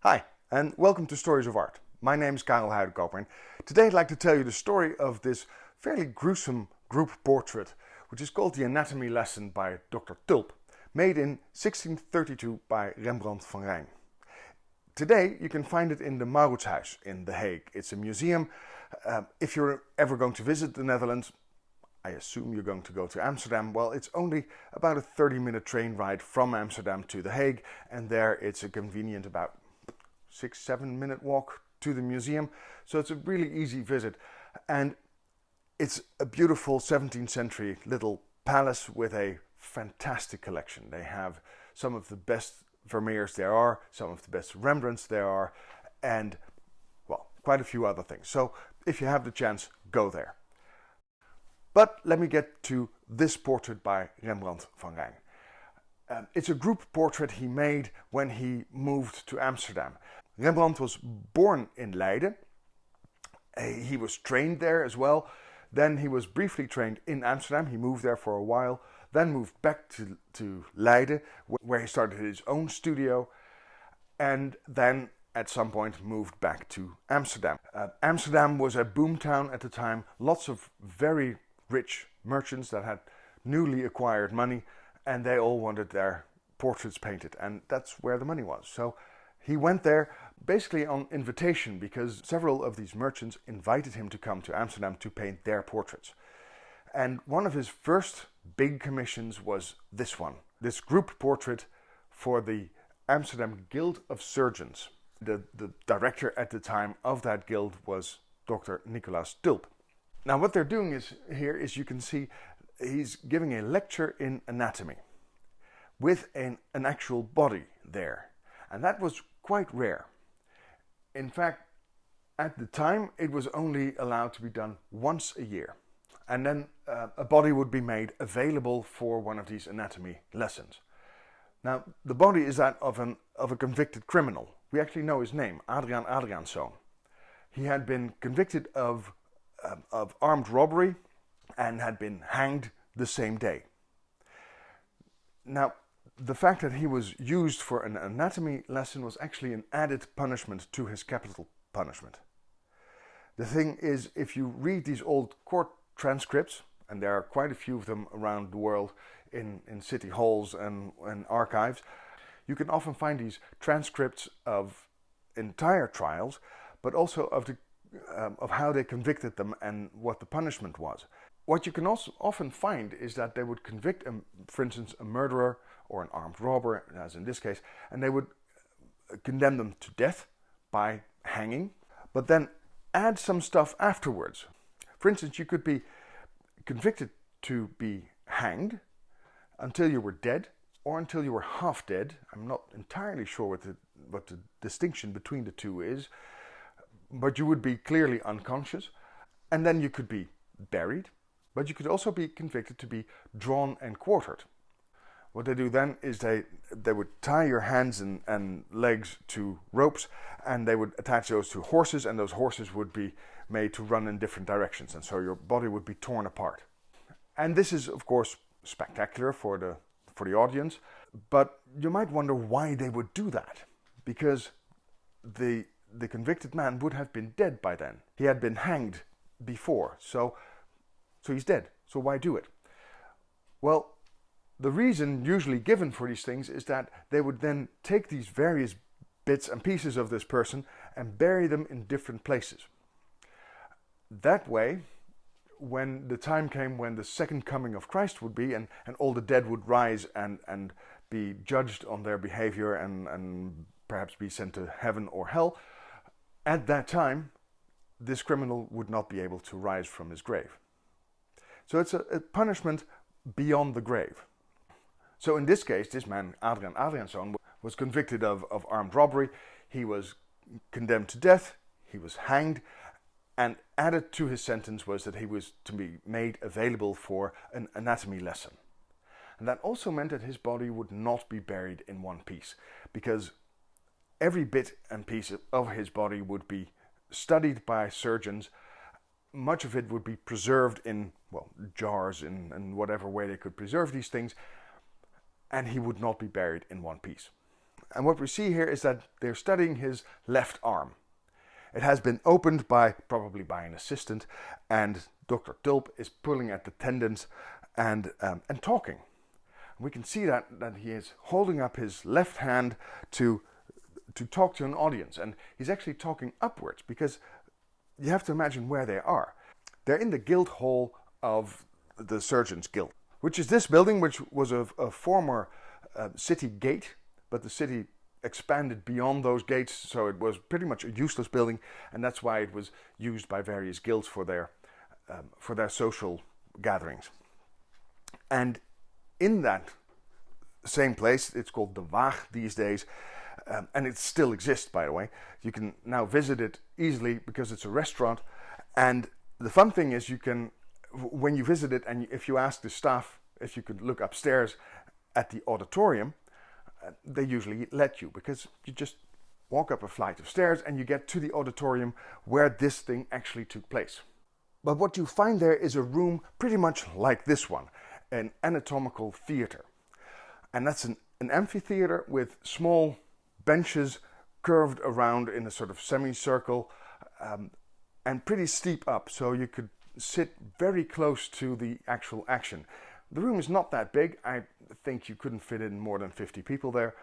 Hi, and welcome to Stories of Art. My name is Karel Huidekoper, and today I'd like to tell you the story of this fairly gruesome group portrait, which is called the Anatomy Lesson by Dr. Tulp, made in 1632 by Rembrandt van Rijn. Today you can find it in the Mauritshuis in The Hague. It's a museum. If you're ever going to visit the Netherlands, I assume you're going to go to Amsterdam. Well, it's only about a 30-minute train ride from Amsterdam to The Hague, and there it's a convenient about 6-7 minute walk to the museum, so it's a really easy visit. And it's a beautiful 17th century little palace with a fantastic collection. They have some of the best Vermeers there are, some of the best Rembrandts there are, and well, quite a few other things. So if you have the chance, go there. But let me get to this portrait by Rembrandt van Rijn. It's a group portrait he made when he moved to Amsterdam. Rembrandt was born in Leiden. He was trained there as well. Then he was briefly trained in Amsterdam. He moved there for a while, then moved back to Leiden, where he started his own studio, and then at some point moved back to Amsterdam. Amsterdam was a boomtown at the time. Lots of very rich merchants that had newly acquired money, and they all wanted their portraits painted, and that's where the money was. So he went there basically on invitation, because several of these merchants invited him to come to Amsterdam to paint their portraits. And one of his first big commissions was this one, this group portrait for the Amsterdam Guild of Surgeons. The director at the time of that guild was Dr. Nicolaas Tulp. Now what they're doing is you can see he's giving a lecture in anatomy with an actual body there. And that was quite rare. In fact, at the time it was only allowed to be done once a year. And then a body would be made available for one of these anatomy lessons. Now the body is that of a convicted criminal. We actually know his name, Adriaan Adriaanszoon. He had been convicted of armed robbery and had been hanged the same day. Now, the fact that he was used for an anatomy lesson was actually an added punishment to his capital punishment. The thing is, if you read these old court transcripts, and there are quite a few of them around the world in city halls and archives, you can often find these transcripts of entire trials, but also of how they convicted them and what the punishment was. What you can also often find is that they would convict, for instance, a murderer or an armed robber, as in this case, and they would condemn them to death by hanging, but then add some stuff afterwards. For instance, you could be convicted to be hanged until you were dead, or until you were half dead. I'm not entirely sure what the distinction between the two is, but you would be clearly unconscious, and then you could be buried, but you could also be convicted to be drawn and quartered. What they do then is they would tie your hands and legs to ropes, and they would attach those to horses, and those horses would be made to run in different directions, and so your body would be torn apart. And this is, of course, spectacular for the audience, but you might wonder why they would do that, because the convicted man would have been dead by then. He had been hanged before, so he's dead. So why do it? Well, the reason usually given for these things is that they would then take these various bits and pieces of this person and bury them in different places. That way, when the time came when the second coming of Christ would be, and all the dead would rise and be judged on their behavior and perhaps be sent to heaven or hell, at that time, this criminal would not be able to rise from his grave. So it's a punishment beyond the grave. So in this case, this man, Adriaan Adriaanszoon, was convicted of armed robbery. He was condemned to death. He was hanged. And added to his sentence was that he was to be made available for an anatomy lesson. And that also meant that his body would not be buried in one piece, because every bit and piece of his body would be studied by surgeons. Much of it would be preserved in, well, jars and whatever way they could preserve these things, and he would not be buried in one piece. And what we see here is that they're studying his left arm. It has been opened probably by an assistant, and Dr. Tulp is pulling at the tendons and talking. We can see that he is holding up his left hand to talk to an audience, and he's actually talking upwards, because you have to imagine where they are. They're in the guild hall of the Surgeons Guild, which is this building, which was a former city gate, but the city expanded beyond those gates, so it was pretty much a useless building, and that's why it was used by various guilds for their social gatherings. And in that same place, it's called the Waag these days, and it still exists, by the way. You can now visit it easily because it's a restaurant, and the fun thing is you can, when you visit it, and if you ask the staff if you could look upstairs at the auditorium, they usually let you, because you just walk up a flight of stairs and you get to the auditorium where this thing actually took place. But what you find there is a room pretty much like this one, an anatomical theater. And that's an amphitheater with small benches curved around in a sort of semicircle, and pretty steep up, so you could sit very close to the actual action. The room is not that big. I think you couldn't fit in more than 50 people there,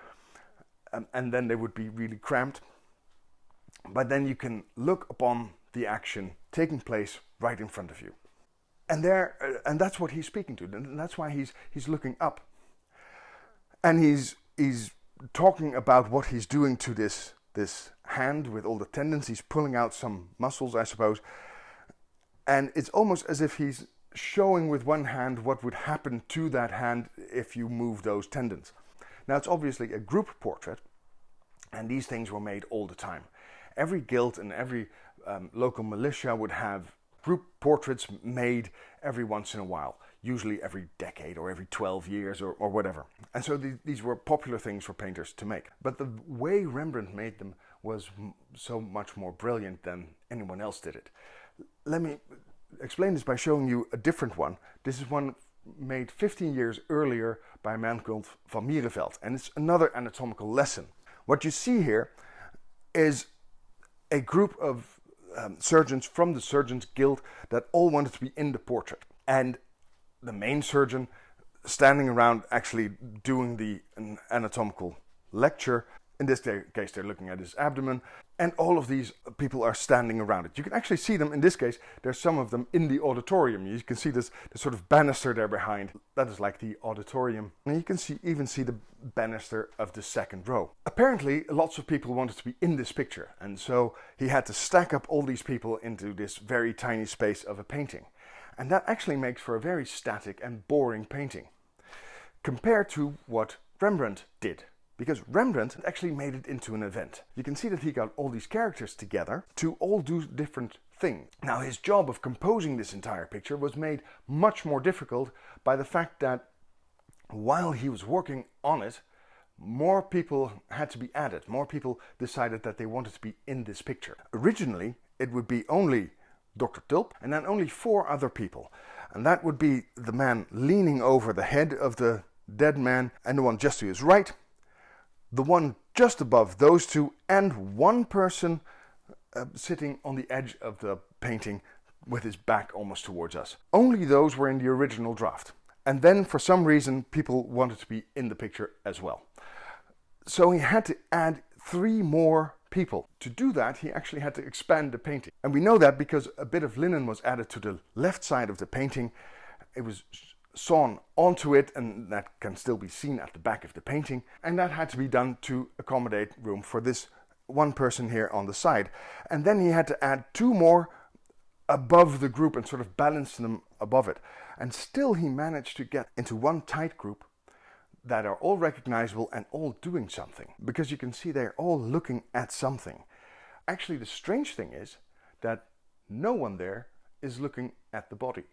and then they would be really cramped. But then you can look upon the action taking place right in front of you. And that's what he's speaking to, and that's why he's looking up. And he's talking about what he's doing to this hand with all the tendons. He's pulling out some muscles, I suppose. And it's almost as if he's showing with one hand what would happen to that hand if you move those tendons. Now, it's obviously a group portrait, and these things were made all the time. Every guild and every local militia would have group portraits made every once in a while, usually every decade or every 12 years or whatever. And so these were popular things for painters to make. But the way Rembrandt made them was so much more brilliant than anyone else did it. Let me explain this by showing you a different one. This is one made 15 years earlier by a man called Van Miereveld, and it's another anatomical lesson. What you see here is a group of surgeons from the Surgeons Guild that all wanted to be in the portrait, and the main surgeon standing around actually doing the anatomical lecture. In this case, they're looking at his abdomen, and all of these people are standing around it. You can actually see them, in this case, there's some of them in the auditorium. You can see this sort of banister there behind. That is like the auditorium. And you can even see the banister of the second row. Apparently, lots of people wanted to be in this picture, and so he had to stack up all these people into this very tiny space of a painting. And that actually makes for a very static and boring painting, compared to what Rembrandt did. Because Rembrandt actually made it into an event. You can see that he got all these characters together to all do different things. Now, his job of composing this entire picture was made much more difficult by the fact that while he was working on it, more people had to be added. More people decided that they wanted to be in this picture. Originally, it would be only Dr. Tulp and then only 4 other people. And that would be the man leaning over the head of the dead man, and the one just to his right, the one just above those two, and one person sitting on the edge of the painting with his back almost towards us. Only those were in the original draft. And then for some reason people wanted to be in the picture as well. So he had to add 3 more people. To do that, he actually had to expand the painting. And we know that because a bit of linen was added to the left side of the painting. It was sawn onto it, and that can still be seen at the back of the painting, and that had to be done to accommodate room for this one person here on the side. And then he had to add 2 more above the group and sort of balance them above it, and still he managed to get into one tight group that are all recognizable and all doing something, because you can see they're all looking at something. Actually, the strange thing is that no one there is looking at the body.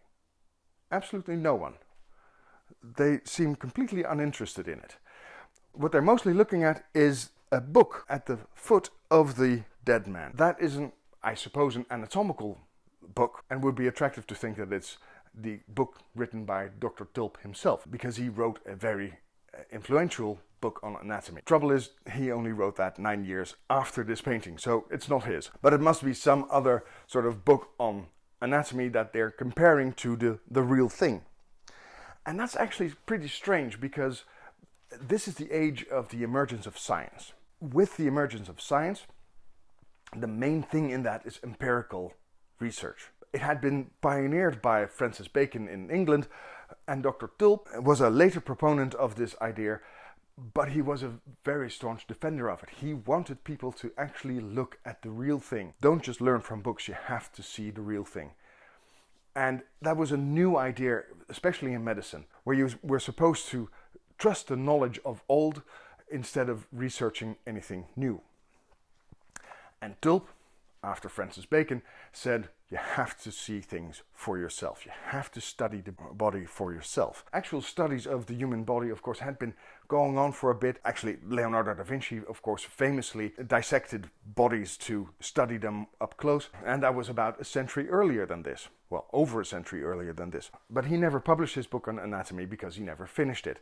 Absolutely no one. They seem completely uninterested in it. What they're mostly looking at is a book at the foot of the dead man. That isn't, I suppose, an anatomical book, and would be attractive to think that it's the book written by Dr. Tulp himself, because he wrote a very influential book on anatomy. Trouble is, he only wrote that 9 years after this painting, so it's not his. But it must be some other sort of book on anatomy that they're comparing to the real thing. And that's actually pretty strange, because this is the age of the emergence of science. With the emergence of science, the main thing in that is empirical research. It had been pioneered by Francis Bacon in England, and Dr. Tulp was a later proponent of this idea, but he was a very staunch defender of it. He wanted people to actually look at the real thing. Don't just learn from books, you have to see the real thing. And that was a new idea, especially in medicine, where you were supposed to trust the knowledge of old instead of researching anything new. And Tulp, after Francis Bacon, said you have to see things for yourself. You have to study the body for yourself. Actual studies of the human body, of course, had been going on for a bit. Actually, Leonardo da Vinci, of course, famously dissected bodies to study them up close. And that was about a century earlier than this. Well, over a century earlier than this. But he never published his book on anatomy because he never finished it,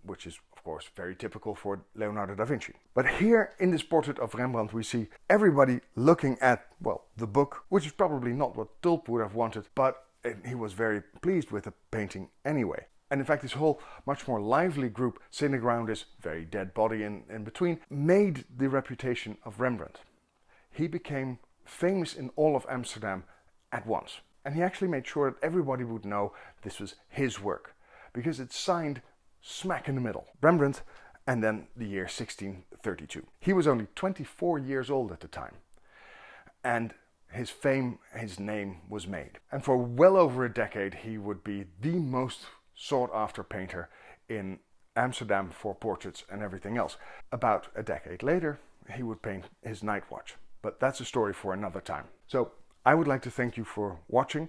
which is, of course, very typical for Leonardo da Vinci. But here in this portrait of Rembrandt, we see everybody looking at, well, the book, which is probably not what Tulp would have wanted, but he was very pleased with the painting anyway. And in fact, this whole much more lively group sitting around this very dead body in between made the reputation of Rembrandt. He became famous in all of Amsterdam at once. And he actually made sure that everybody would know this was his work, because it's signed smack in the middle. Rembrandt, and then the year 1632. He was only 24 years old at the time. And his fame, his name was made. And for well over a decade, he would be the most sought after painter in Amsterdam for portraits and everything else. About a decade later, he would paint his Night Watch. But that's a story for another time. So I would like to thank you for watching.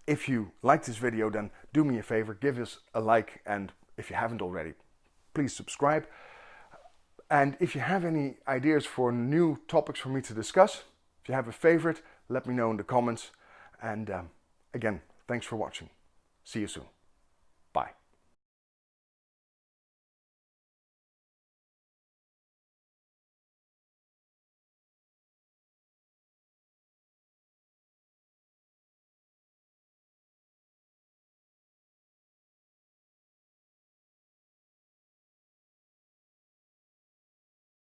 If you like this video, then do me a favor, give us a like, and if you haven't already, please subscribe. And if you have any ideas for new topics for me to discuss, if you have a favorite, let me know in the comments. And again, thanks for watching. See you soon. Bye.